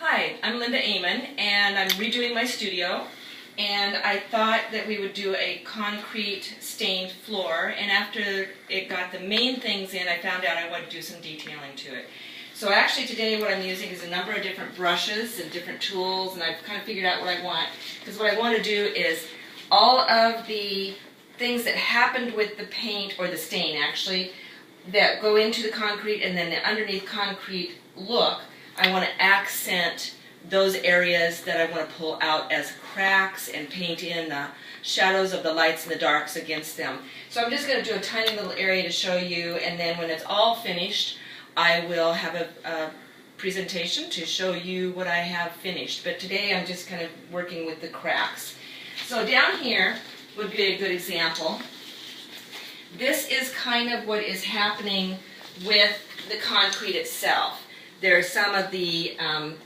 Hi, I'm Linda Aman, and I'm redoing my studio, and I thought that we would do a concrete stained floor, and after it got the main things in, I found out I wanted to do some detailing to it. So actually today what I'm using is a number of different brushes and different tools, and I've kind of figured out what I want, because what I want to do is all of the things that happened with the paint, or the stain actually, that go into the concrete and then the underneath concrete look, I want to accent those areas that I want to pull out as cracks and paint in the shadows of the lights and the darks against them. So I'm just going to do a tiny little area to show you, and then when it's all finished I will have a presentation to show you what I have finished. But today I'm just kind of working with the cracks. So down here would be a good example. This is kind of what is happening with the concrete itself. There are some of the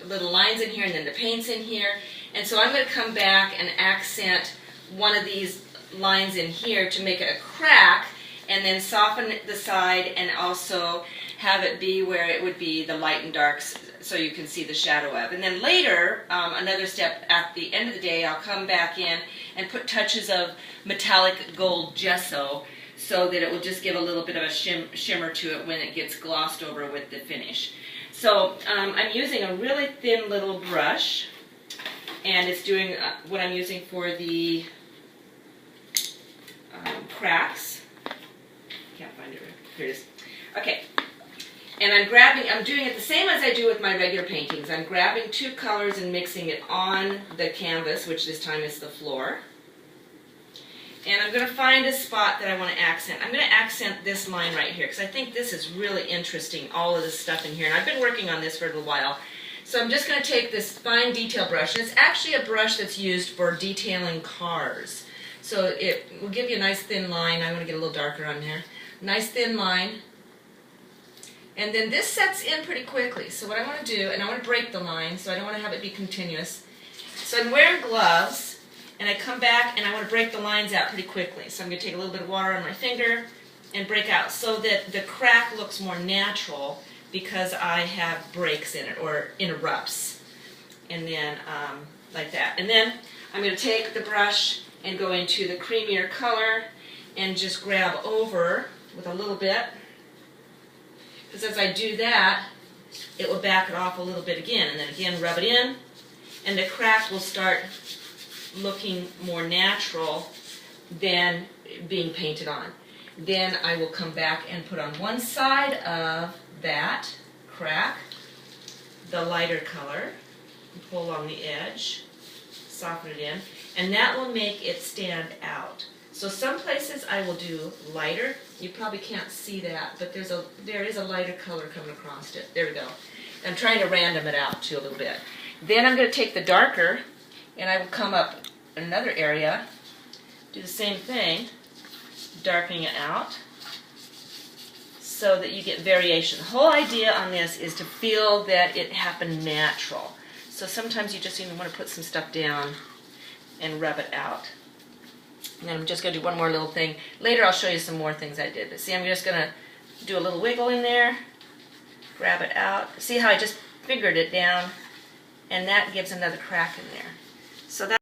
little lines in here, and then the paint's in here. And so I'm going to come back and accent one of these lines in here to make it a crack, and then soften the side and also have it be where it would be the light and darks so you can see the shadow of. And then later, another step at the end of the day, I'll come back in and put touches of metallic gold gesso so that it will just give a little bit of a shimmer to it when it gets glossed over with the finish. So I'm using a really thin little brush, and it's doing what I'm using for the cracks. Can't find it. Here it is. Okay. And I'm doing it the same as I do with my regular paintings. I'm grabbing two colors and mixing it on the canvas, which this time is the floor. And I'm going to find a spot that I want to accent. I'm going to accent this line right here, because I think this is really interesting, all of this stuff in here. And I've been working on this for a little while. So I'm just going to take this fine detail brush. And it's actually a brush that's used for detailing cars. So it will give you a nice thin line. I'm going to get a little darker on here. Nice thin line. And then this sets in pretty quickly. So what I want to do, and I want to break the line, so I don't want to have it be continuous. So I'm wearing gloves, and I come back and I want to break the lines out pretty quickly. So I'm going to take a little bit of water on my finger and break out so that the crack looks more natural because I have breaks in it, or interrupts. And then like that. And then I'm going to take the brush and go into the creamier color and just grab over with a little bit. Because as I do that, it will back it off a little bit again, and then again rub it in, and the crack will start looking more natural than being painted on. Then I will come back and put on one side of that crack the lighter color, and pull along the edge, soften it in, and that will make it stand out. So some places I will do lighter. You probably can't see that, but there is a lighter color coming across it. There we go. I'm trying to random it out too a little bit. Then I'm going to take the darker, and I will come up another area, do the same thing, darkening it out so that you get variation. The whole idea on this is to feel that it happened natural. So sometimes you just even want to put some stuff down and rub it out. And then I'm just going to do one more little thing. Later I'll show you some more things I did. But see, I'm just going to do a little wiggle in there, grab it out. See how I just fingered it down, and that gives another crack in there. So that